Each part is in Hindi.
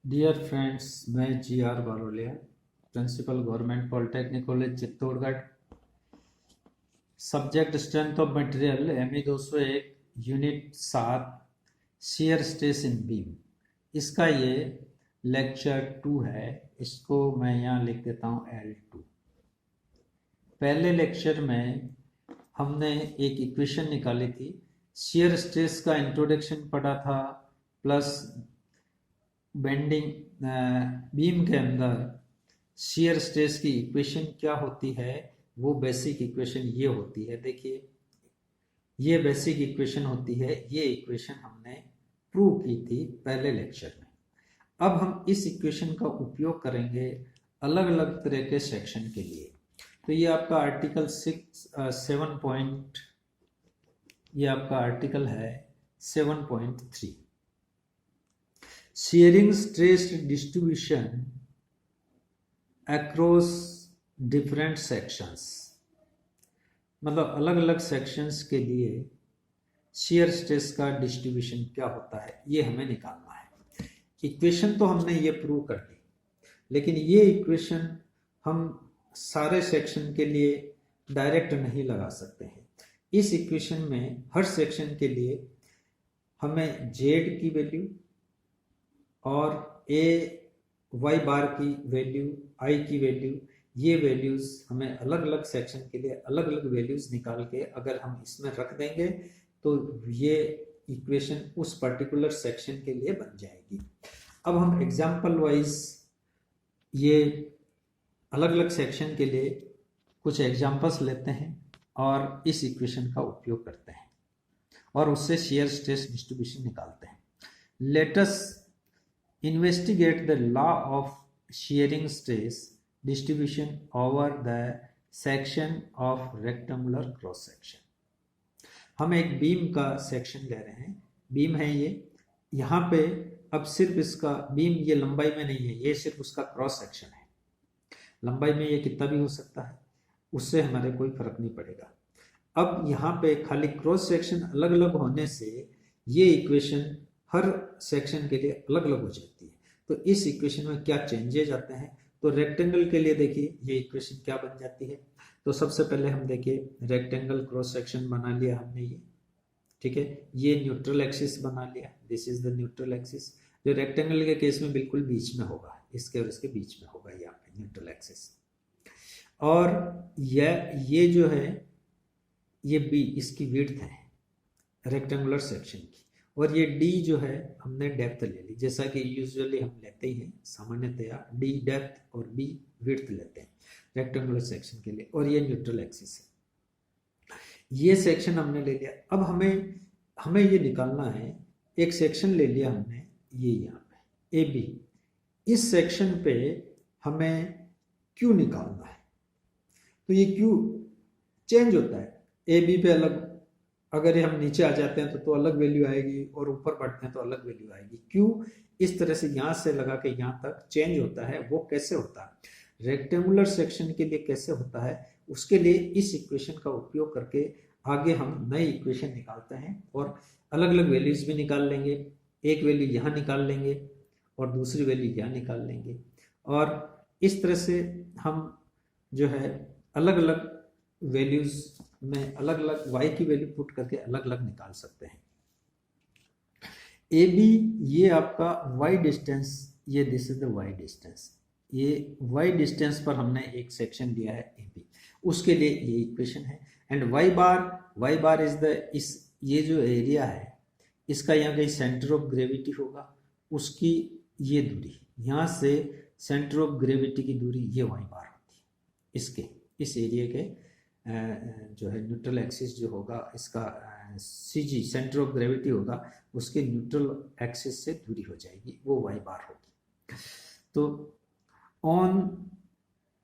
डियर फ्रेंड्स, मैं G R. Baroliya, principal government polytechnic college Chittorgarh. Subject strength of material ME 201 unit 7 shear stress in beam. इसका ये लेक्चर 2 है। इसको मैं यहाँ लिख देता हूँ L2। पहले लेक्चर में हमने एक इक्वेशन निकाली थी, शेयर स्ट्रेस का इंट्रोडक्शन पढ़ा था, प्लस बेंडिंग बीम के अंदर शेयर स्ट्रेस की इक्वेशन क्या होती है, वो बेसिक इक्वेशन ये होती है। देखिए, ये बेसिक इक्वेशन होती है। ये इक्वेशन हमने प्रूव की थी पहले लेक्चर में। अब हम इस इक्वेशन का उपयोग करेंगे अलग अलग तरह के सेक्शन के लिए। तो ये आपका आर्टिकल 7 पॉइंट, ये आपका आर्टिकल है 7.3, sharing stress distribution across different sections. मतलब अलग अलग सेक्शंस के लिए शेयर स्ट्रेस का डिस्ट्रीब्यूशन क्या होता है, ये हमें निकालना है। इक्वेशन तो हमने ये प्रूव कर दी, लेकिन ये इक्वेशन हम सारे सेक्शन के लिए डायरेक्ट नहीं लगा सकते हैं। इस इक्वेशन में हर सेक्शन के लिए हमें जेड की वैल्यू और वाई बार की वैल्यू, आई की वैल्यू, ये वैल्यूज हमें अलग अलग सेक्शन के लिए अलग अलग वैल्यूज निकाल के अगर हम इसमें रख देंगे तो ये इक्वेशन उस पर्टिकुलर सेक्शन के लिए बन जाएगी। अब हम एग्जाम्पल वाइज ये अलग अलग सेक्शन के लिए कुछ एग्जाम्पल्स लेते हैं और इस इक्वेशन का उपयोग करते हैं और उससे शेयर स्ट्रेस डिस्ट्रीब्यूशन निकालते हैं। Let us investigate the law of shearing stress distribution over the section of rectangular cross section। हम एक बीम का सेक्शन ले रहे हैं। बीम है ये, यहाँ पे अब सिर्फ इसका बीम ये लंबाई में नहीं है, ये सिर्फ उसका क्रॉस सेक्शन है। लंबाई में ये कितना भी हो सकता है, उससे हमारे कोई फर्क नहीं पड़ेगा। अब यहाँ पे खाली क्रॉस सेक्शन अलग अलग होने से ये इक्वेशन हर सेक्शन के लिए अलग अलग हो जाती है। तो इस इक्वेशन में क्या चेंजेज आते हैं, तो रेक्टेंगल के लिए देखिए ये इक्वेशन क्या बन जाती है। तो सबसे पहले हम देखिए, रेक्टेंगल क्रॉस सेक्शन बना लिया हमने ये, ठीक है। ये न्यूट्रल एक्सिस बना लिया, this is the neutral axis, जो रेक्टेंगल के केस में बिल्कुल बीच में होगा, इसके और इसके बीच में होगा यहाँ पे न्यूट्रल एक्सिस। और ये जो है ये बी, इसकी विड्थ है रेक्टेंगुलर सेक्शन की, और ये डी जो है हमने डेप्थ ले ली, जैसा कि यूजुअली हम लेते ही हैं सामान्यतया, डी डेप्थ और बी विड्थ लेते हैं रेक्टेंगुलर सेक्शन के लिए। और ये न्यूट्रल एक्सिस है, ये सेक्शन हमने ले लिया। अब हमें ये निकालना है, एक सेक्शन ले लिया हमने ये यहाँ पे ए बी, इस सेक्शन पे हमें क्यू निकालना है। तो ये क्यू चेंज होता है, ए बी पे अलग, अगर हम नीचे आ जाते हैं तो अलग वैल्यू आएगी, और ऊपर बढ़ते हैं तो अलग वैल्यू आएगी। क्यू इस तरह से यहाँ से लगा के यहाँ तक चेंज होता है। वो कैसे होता है, रेक्टेंगुलर सेक्शन के लिए कैसे होता है, उसके लिए इस इक्वेशन का उपयोग करके आगे हम नई इक्वेशन निकालते हैं और अलग अलग वैल्यूज भी निकाल लेंगे। एक वैल्यू यहाँ निकाल लेंगे और दूसरी वैल्यू यहाँ निकाल लेंगे, और इस तरह से हम जो है अलग अलग वैल्यूज में अलग अलग y की वैल्यू पुट करके अलग अलग निकाल सकते हैं। ए बी ये आपका y डिस्टेंस, ये this is the y distance, ये y डिस्टेंस पर हमने एक सेक्शन लिया है ए बी, उसके लिए ये इक्वेशन है। And y bar is the, इस ये जो एरिया है इसका यहाँ कहीं सेंटर ऑफ ग्रेविटी होगा, उसकी ये दूरी, यहाँ से सेंटर ऑफ ग्रेविटी की दूरी ये y बार होती है। इसके इस एरिया के जो है न्यूट्रल एक्सिस जो होगा इसका CG सेंटर ऑफ ग्रेविटी होगा, उसके न्यूट्रल एक्सिस से दूरी हो जाएगी, वो y बार होगी। तो on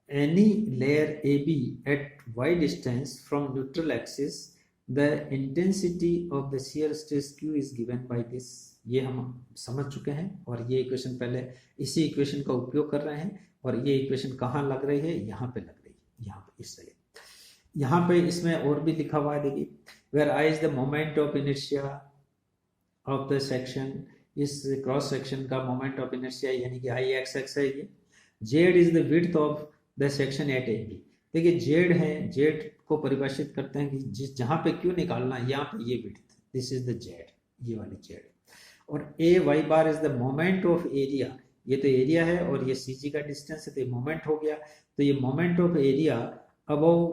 any layer AB at y distance from neutral axis the intensity of the shear stress Q is given by this. ये हम समझ चुके हैं, और ये इक्वेशन पहले इसी इक्वेशन का उपयोग कर रहे हैं। और ये इक्वेशन कहाँ लग रही है, यहाँ पे लग रही है, यहाँ पे इस तरह। यहाँ पे इसमें और भी लिखा हुआ है, देखिए, where I is the moment of inertia of the section, इस क्रॉस सेक्शन का मोमेंट ऑफ इनर्शिया यानी कि आई एक्स एक्स है ये। Z is the width of the section at A B. देखिए जेड है, जेड को परिभाषित करते हैं कि जिस जहाँ पे क्यू निकालना है यहाँ पे ये width, this is the Z, ये वाली जेड। और A Y bar is the moment of area, ये तो एरिया है और ये सी जी का डिस्टेंस है तो ये मोमेंट हो गया। तो ये मोमेंट ऑफ एरिया अबव,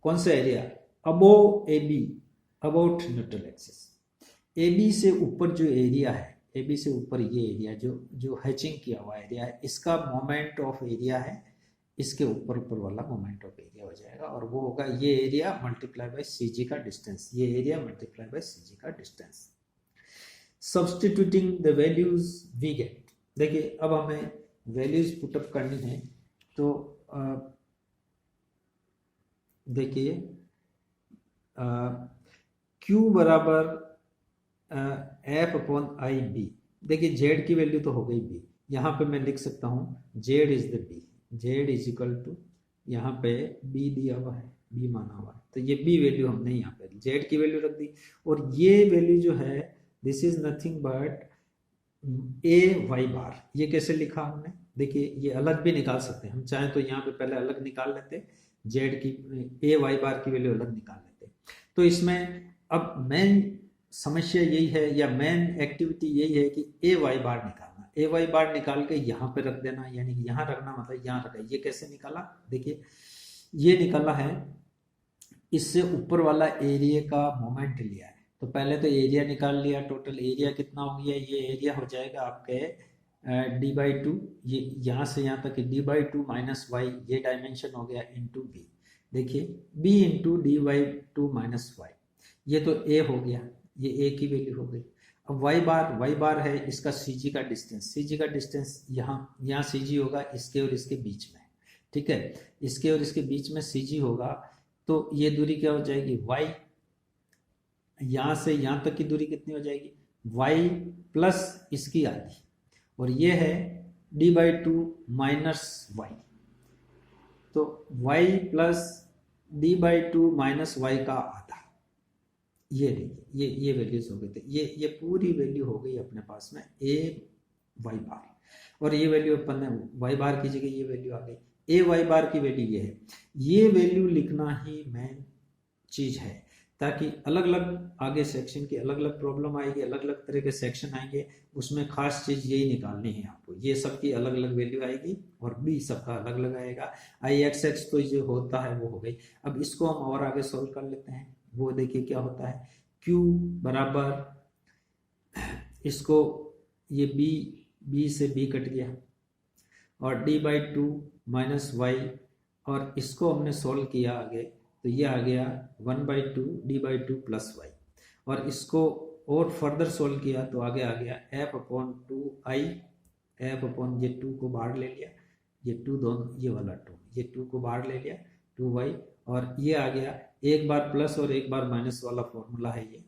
कौन सा area, above A B, about neutral axis. A B से ऊपर जो एरिया है, ए बी से ऊपर ये एरिया जो हैचिंग किया हुआ एरिया है, इसका मोमेंट ऑफ एरिया है, इसके ऊपर वाला मोमेंट ऑफ एरिया हो जाएगा और वो होगा ये area multiply by C G का डिस्टेंस, ये area multiply by C G का distance. Substituting the values we get, देखिए अब हमें वैल्यूज पुटअप करनी है तो देखिए Q बराबर एफ अपॉन आई बी। देखिए जेड की वैल्यू तो हो गई बी, यहाँ पे मैं लिख सकता हूँ Z is the B, Z is equal to, यहाँ पे बी दिया हुआ है, बी माना हुआ है तो ये बी वैल्यू हमने यहाँ पे जेड की वैल्यू रख दी। और ये वैल्यू जो है this is nothing but A Y bar. ये कैसे लिखा हमने, देखिए ये अलग भी निकाल सकते हैं हम चाहें तो, यहाँ पे पहले अलग निकाल लेते, जेड की ए वाई बार की वैल्यू अलग निकाल लेते। तो इसमें अब मेन समस्या यही है या मेन एक्टिविटी यही है कि ए वाई बार निकालना, ए वाई बार निकाल के यहाँ पे रख देना, यानी कि यहाँ रखना मतलब यहाँ रखा। ये कैसे निकाला, देखिए ये निकाला है, इससे ऊपर वाला एरिया का मोमेंट लिया है। तो पहले तो एरिया निकाल लिया, टोटल एरिया कितना हो गया, ये एरिया हो जाएगा आपके डी बाई टू, ये यहाँ से यहाँ तक D by two minus Y, ये डायमेंशन हो गया इंटू बी। देखिए B into D by two minus Y, ये तो ए हो गया, ये ए की वैल्यू हो गई। अब वाई बार है इसका सी जी का डिस्टेंस, सी जी का डिस्टेंस यहाँ सी जी होगा इसके और इसके बीच में, ठीक है, इसके और इसके बीच में सी जी होगा। तो ये दूरी क्या हो जाएगी वाई, यहाँ से यहाँ तक की दूरी कितनी हो जाएगी वाई प्लस इसकी आधी, और ये है D by two minus Y, तो Y plus D by two minus Y का आधा। ये देखिए ये वैल्यूज हो गए थे, ये पूरी वैल्यू हो गई अपने पास में ए वाई बार, और ये वैल्यू अपन ने वाई बार की जगह ये वैल्यू आ गई, ए वाई बार की वैल्यू ये है। ये वैल्यू लिखना ही मेन चीज है, ताकि अलग अलग आगे सेक्शन की अलग अलग प्रॉब्लम आएगी, अलग अलग तरह के सेक्शन आएंगे, उसमें खास चीज यही निकालनी है आपको। ये सबकी अलग अलग वैल्यू आएगी और बी सबका अलग अलग आएगा। आई एक्स एक्स तो जो होता है वो हो गई। अब इसको हम और आगे सोल्व कर लेते हैं, वो देखिए क्या होता है। Q बराबर इसको ये बी से बी कट गया और D by two minus Y, और इसको हमने सोल्व किया आगे तो ये आ गया 1/2 D by two plus Y, और इसको और फर्दर सोल्व किया तो आगे आ गया एफ अपॉन टू आई, एफ अपॉन ये 2 को बाहर ले लिया, ये 2 दोनों ये वाला 2, ये 2 को बाहर ले लिया 2y, और ये आ गया एक बार प्लस और एक बार माइनस वाला फॉर्मूला है ये,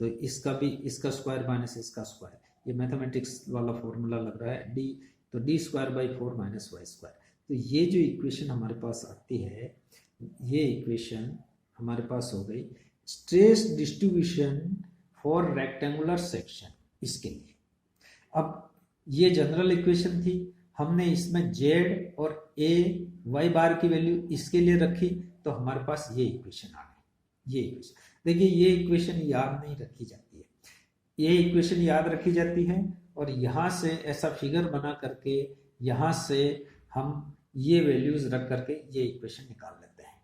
तो इसका भी इसका स्क्वायर माइनस इसका स्क्वायर, ये मैथमेटिक्स वाला फॉर्मूला लग रहा है डी, तो D square by 4 minus Y square. तो ये जो इक्वेशन हमारे पास आती है, ये इक्वेशन हमारे पास हो गई stress distribution for rectangular section, इसके लिए। अब ये जनरल इक्वेशन थी, हमने इसमें जेड और ए वाई बार की वैल्यू इसके लिए रखी, तो हमारे पास ये इक्वेशन आ गई। ये इक्वेशन देखिए, ये इक्वेशन याद नहीं रखी जाती है, ये इक्वेशन याद रखी जाती है, और यहाँ से ऐसा फिगर बना करके यहाँ से हम ये वैल्यूज रख करके ये इक्वेशन निकाल लेते हैं।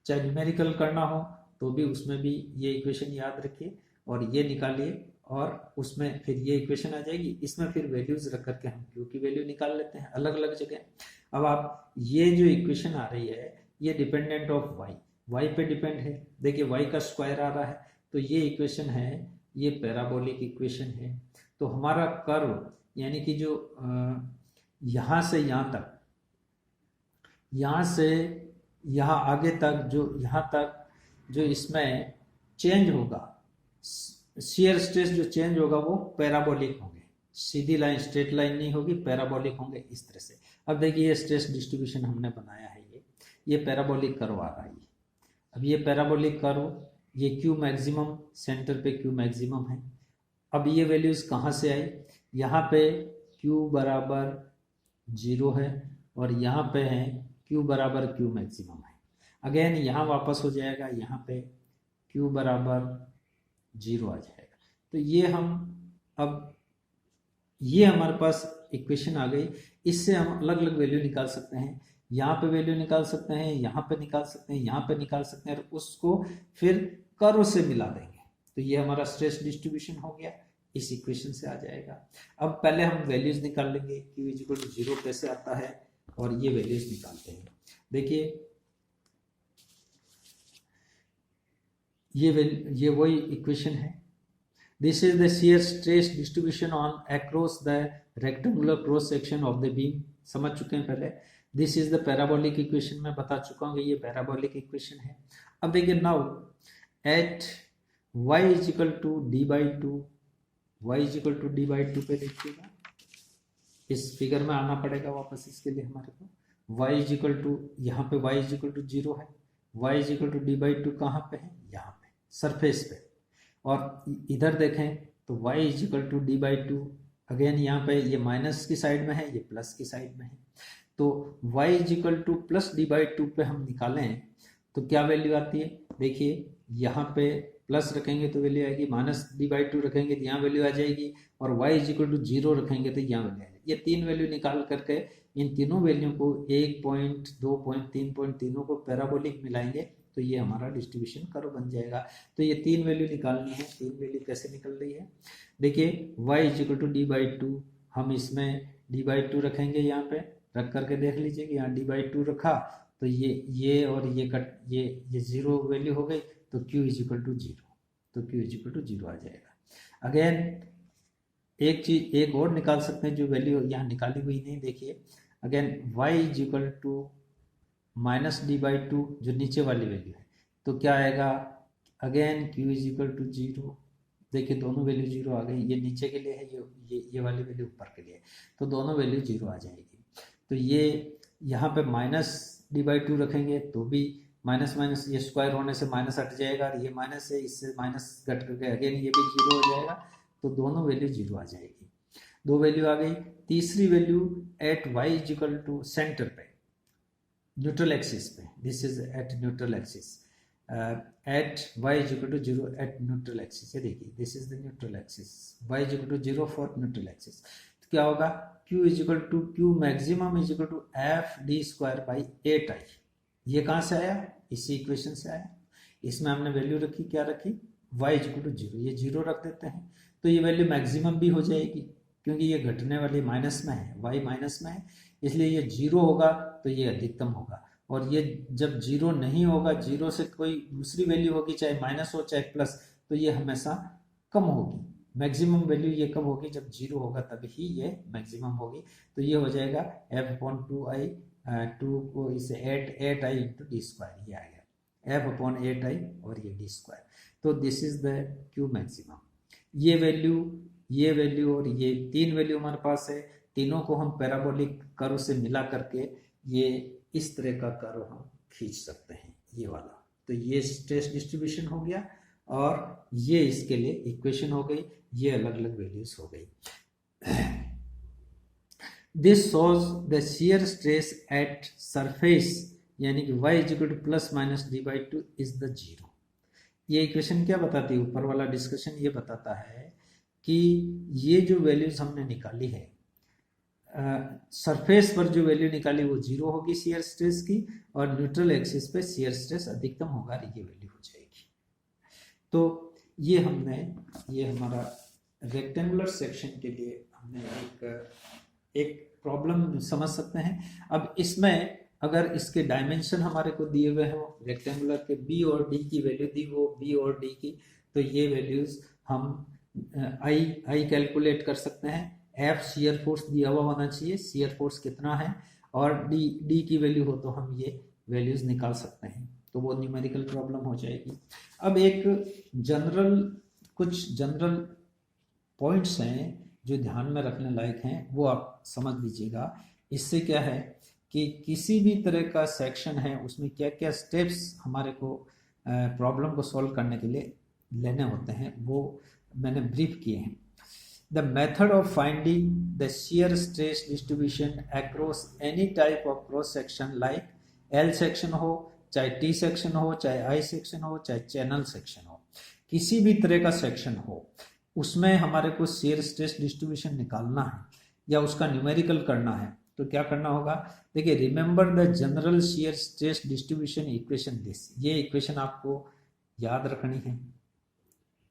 चाहे न्यूमेरिकल करना हो तो भी उसमें भी ये इक्वेशन याद रखिए और ये निकालिए, और उसमें फिर ये इक्वेशन आ जाएगी, इसमें फिर वैल्यूज रख करके हम क्यू की वैल्यू निकाल लेते हैं अलग अलग जगह। अब आप ये जो इक्वेशन आ रही है ये डिपेंडेंट ऑफ वाई पे डिपेंड है। देखिए वाई का स्क्वायर आ रहा है, तो ये इक्वेशन है, ये पैराबोलिक इक्वेशन है। तो हमारा कर्व यानी कि जो यहाँ से यहाँ तक, यहाँ से यहाँ आगे तक, जो यहाँ तक जो इसमें चेंज होगा, शियर स्ट्रेस जो चेंज होगा वो पैराबोलिक होंगे, सीधी लाइन स्ट्रेट लाइन नहीं होगी, पैराबोलिक होंगे इस तरह से। अब देखिए ये स्ट्रेस डिस्ट्रीब्यूशन हमने बनाया है, ये पैराबोलिक कर्व आ रहा है। अब ये पैराबोलिक कर्व, ये क्यू मैक्सिमम, सेंटर पे क्यू मैक्सिमम है। अब ये वैल्यूज कहाँ से आई, यहाँ पे Q बराबर 0 है और यहाँ पे है Q बराबर Q मैक्सिमम है। अगेन यहाँ वापस हो जाएगा, यहाँ पे Q बराबर 0 आ जाएगा। तो ये हम अब ये हमारे पास इक्वेशन आ गई। इससे हम अलग अलग वैल्यू निकाल सकते हैं, यहाँ पे वैल्यू निकाल सकते हैं, यहाँ पे निकाल सकते हैं, यहाँ पे निकाल सकते हैं और उसको फिर कर्व से मिला देंगे। तो ये हमारा स्ट्रेस डिस्ट्रीब्यूशन हो गया, इस इक्वेशन से आ जाएगा। अब पहले हम वैल्यूज निकाल लेंगे, Q इक्वल टू 0 कैसे आता है और ये वैल्यूज निकालते हैं। देखिए ये वही इक्वेशन है। This is the shear stress distribution on across the rectangular cross section of the beam। समझ चुके हैं पहले। This is the parabolic equation, मैं बता चुका हूँ कि ये parabolic equation है। अब देखिए now at y is equal to d by 2, y is equal to d by 2 पे देखिएगा, इस फिगर में आना पड़ेगा वापस इसके लिए हमारे को। y is equal to, यहाँ पे y is equal to 0 है, y is equal to d by 2 कहाँ पे है, यहाँ पे सरफेस पे। और इधर देखें तो y is equal to D by 2, again यहाँ पे ये माइनस की साइड में है, ये प्लस की साइड में है। तो y is equal two plus D by 2 पे हम निकालें तो क्या वैल्यू आती है, देखिए यहाँ पे प्लस रखेंगे तो वैल्यू आएगी, माइनस डी बाई 2 रखेंगे तो यहाँ वैल्यू आ जाएगी, और y इज इक्वल टू 0 रखेंगे तो यहाँ वैल्यू आएगी। ये तीन वैल्यू निकाल करके इन तीनों वैल्यू को 1 पॉइंट 2 पॉइंट 3 पॉइंट तीनों को पैराबोलिक मिलाएंगे तो ये हमारा डिस्ट्रीब्यूशन कर्व बन जाएगा। तो ये तीन वैल्यू निकालनी है। तीन वैल्यू कैसे निकल रही है, देखिए y is equal to D by 2, हम इसमें डी बाई 2 रखेंगे, यहाँ पे रख करके देख लीजिए कि यहाँ डी बाई 2 रखा तो ये और ये कट ये 0 वैल्यू हो गई, तो q इज इक्वल टू 0, तो q इज इक्वल टू 0 आ जाएगा। अगेन एक चीज एक और निकाल सकते हैं जो वैल्यू यहाँ निकाली हुई नहीं, देखिए again y is equal to minus D by 2 जो नीचे वाली वैल्यू है, तो क्या आएगा, again q is equal to 0, देखिए दोनों वैल्यू 0 आ गई, ये नीचे के लिए है, ये वाली वैल्यू ऊपर के लिए, तो दोनों वैल्यू 0 आ जाएगी। तो ये यहाँ पे माइनस डी बाई 2 रखेंगे तो भी माइनस माइनस ये स्क्वायर होने से माइनस हट जाएगा, और ये माइनस है, इससे माइनस घट करके अगेन ये भी 0 हो जाएगा, तो दोनों वैल्यू 0 आ जाएगी। दो वैल्यू आ गई। तीसरी value at y is equal to centre पे, न्यूट्रल एक्सिस पे, this is at neutral axis, at y is equal to 0 at neutral axis, ये देखिए this is the neutral axis, y is equal to 0 for neutral axis. तो क्या होगा, q is equal to q maximum is equal to F D square by 8i। ये कहाँ से आया, इसी इक्वेशन से आया। इसमें हमने वैल्यू रखी, क्या रखी, y इज इक्वल टू 0, ये 0 रख देते हैं तो ये वैल्यू मैक्सिमम भी हो जाएगी, क्योंकि ये घटने वाली माइनस में है, y माइनस में है, इसलिए ये 0 होगा तो ये अधिकतम होगा। और ये जब 0 नहीं होगा, 0 से कोई दूसरी वैल्यू होगी, चाहे माइनस हो चाहे प्लस, तो ये हमेशा कम होगी। मैक्सिमम वैल्यू ये कब होगी, जब 0 होगा तब ही ये मैक्सिमम होगी। तो ये हो जाएगा f/2i, 2 को इसे 8i इंटू डी स्क्वायर, ये आ गया f/8i और ये डी स्क्वायर। तो this is the q maximum. ये वैल्यू और ये तीन वैल्यू हमारे पास है, तीनों को हम पैराबोलिक कर्व से मिला करके ये इस तरह का कर्व हम खींच सकते हैं, ये वाला। तो ये स्ट्रेस डिस्ट्रीब्यूशन हो गया और ये इसके लिए इक्वेशन हो गई, ये अलग अलग वैल्यूज हो गई। This shows the shear stress at surface, यानी कि y is equal two plus minus D by 2 is the 0। ये इक्वेशन क्या बताती है, ऊपर वाला डिस्कशन ये बताता है कि ये जो वैल्यूज हमने निकाली है, सरफेस पर जो वैल्यू निकाली वो 0 होगी शियर स्ट्रेस की, और न्यूट्रल एक्सिस पे शियर स्ट्रेस अधिकतम होगा, ये वैल्यू हो जाएगी। तो ये हमारा रेक्टेंगुलर सेक्शन के लिए हमने एक प्रॉब्लम समझ सकते हैं। अब इसमें अगर इसके डायमेंशन हमारे को दिए हुए हो, रेक्टेंगुलर के बी और डी की वैल्यू दी हो, बी और डी की, तो ये वैल्यूज हम आई कैलकुलेट कर सकते हैं। एफ शियर फोर्स दिया हुआ होना चाहिए, शियर फोर्स कितना है, और डी की वैल्यू हो तो हम ये वैल्यूज निकाल सकते हैं, तो वो न्यूमेरिकल प्रॉब्लम हो जाएगी। अब कुछ जनरल पॉइंट्स हैं जो ध्यान में रखने लायक हैं, वो आप समझ लीजिएगा। इससे क्या है कि किसी भी तरह का सेक्शन है उसमें क्या क्या स्टेप्स हमारे को प्रॉब्लम को सॉल्व करने के लिए लेने होते हैं, वो मैंने ब्रीफ किए हैं। The method of finding the shear stress distribution across any type of cross section like L section हो, चाहे T section हो, चाहे I section हो, चाहे channel section हो, किसी भी तरह का सेक्शन हो, उसमें हमारे को shear stress distribution निकालना है या उसका न्यूमेरिकल करना है, तो क्या करना होगा? देखिए, remember the general shear stress distribution equation this, ये इक्वेशन आपको याद रखनी है।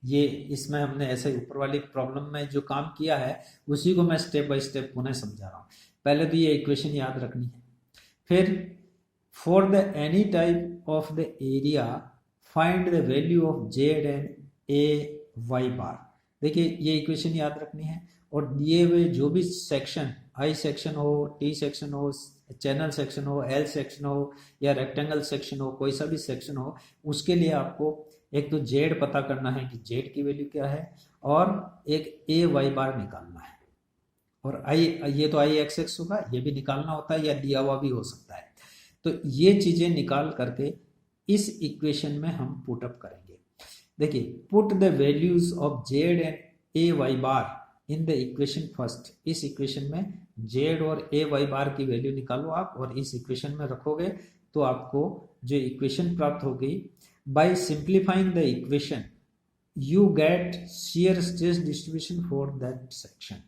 ये इसमें हमने ऐसे ऊपर वाली प्रॉब्लम में जो काम किया है उसी को मैं स्टेप बाय स्टेप पुनः समझा रहा हूँ। पहले तो ये इक्वेशन याद रखनी है। फिर for the any type of the area find the value of Z and A Y bar. देखिए, ये इक्वेशन याद रखनी है और दिए हुए जो भी सेक्शन, आई सेक्शन हो, टी सेक्शन हो, चैनल सेक्शन हो, एल सेक्शन हो या रेक्टेंगल सेक्शन हो, कोई सा भी सेक्शन हो, उसके लिए आपको एक तो जेड पता करना है कि जेड की वैल्यू क्या है और एक ए वाई बार निकालना है। और आई, ये तो आई एक्स एक्स होगा, ये भी निकालना होता है या दिया हुआ भी हो सकता है। तो ये चीजें निकाल करके इस इक्वेशन में हम पुट अप करेंगे। देखिए, put the values of Z and A Y bar in the equation first. इस इक्वेशन में जेड और ए वाई बार की वैल्यू निकालो आप और इस इक्वेशन में रखोगे तो आपको जो इक्वेशन प्राप्त होगी, by simplifying the equation you get shear stress distribution for that section।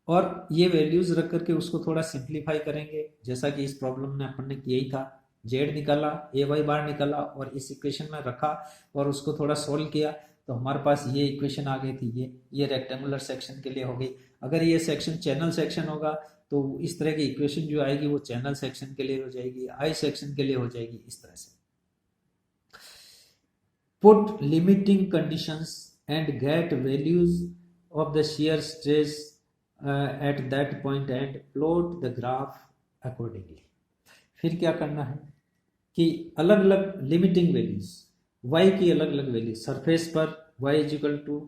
और ये वैल्यूज रख करके उसको थोड़ा सिंप्लीफाई करेंगे, जैसा कि इस प्रॉब्लम में अपन ने किया ही था। जेड निकाला, ए वाई बार निकाला और इस इक्वेशन में रखा और उसको थोड़ा सोल्व किया तो हमारे पास ये इक्वेशन आ गई थी। ये रेक्टेंगुलर सेक्शन के लिए हो गई। अगर ये सेक्शन चैनल सेक्शन होगा तो इस तरह की इक्वेशन जो आएगी वो चैनल सेक्शन के लिए हो जाएगी, आई सेक्शन के लिए हो जाएगी, इस तरह से। Put limiting conditions and get values of the shear stress at that point and plot the graph accordingly। फिर क्या करना है कि अलग अलग लिमिटिंग वैल्यूज, y की अलग अलग वैल्यू सरफेस पर y is equal two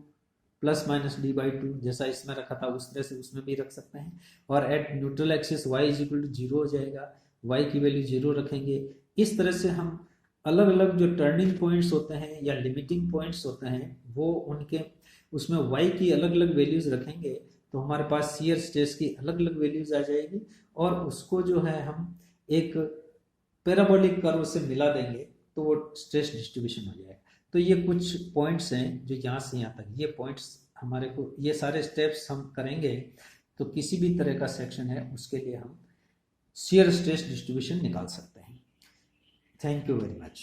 plus minus D by to, जैसा इसमें रखा था उस तरह से उसमें भी रख सकते हैं। और at neutral axis y is equal to zero हो जाएगा, y की वैल्यू जीरो रखेंगे। इस तरह से हम अलग अलग जो टर्निंग पॉइंट्स होते हैं या लिमिटिंग पॉइंट्स होते हैं वो उनके उसमें y की अलग अलग वैल्यूज रखेंगे तो हमारे पास शियर स्ट्रेस की अलग अलग वैल्यूज आ जाएगी और उसको जो है हम एक पैराबोलिक कर्व से मिला देंगे तो वो स्ट्रेस डिस्ट्रीब्यूशन हो जाएगा। तो ये कुछ पॉइंट्स हैं जो यहाँ से यहाँ तक, ये पॉइंट्स हमारे को, ये सारे स्टेप्स हम करेंगे तो किसी भी तरह का सेक्शन है उसके लिए हम शियर स्ट्रेस डिस्ट्रीब्यूशन निकाल सकते हैं। Thank you very much.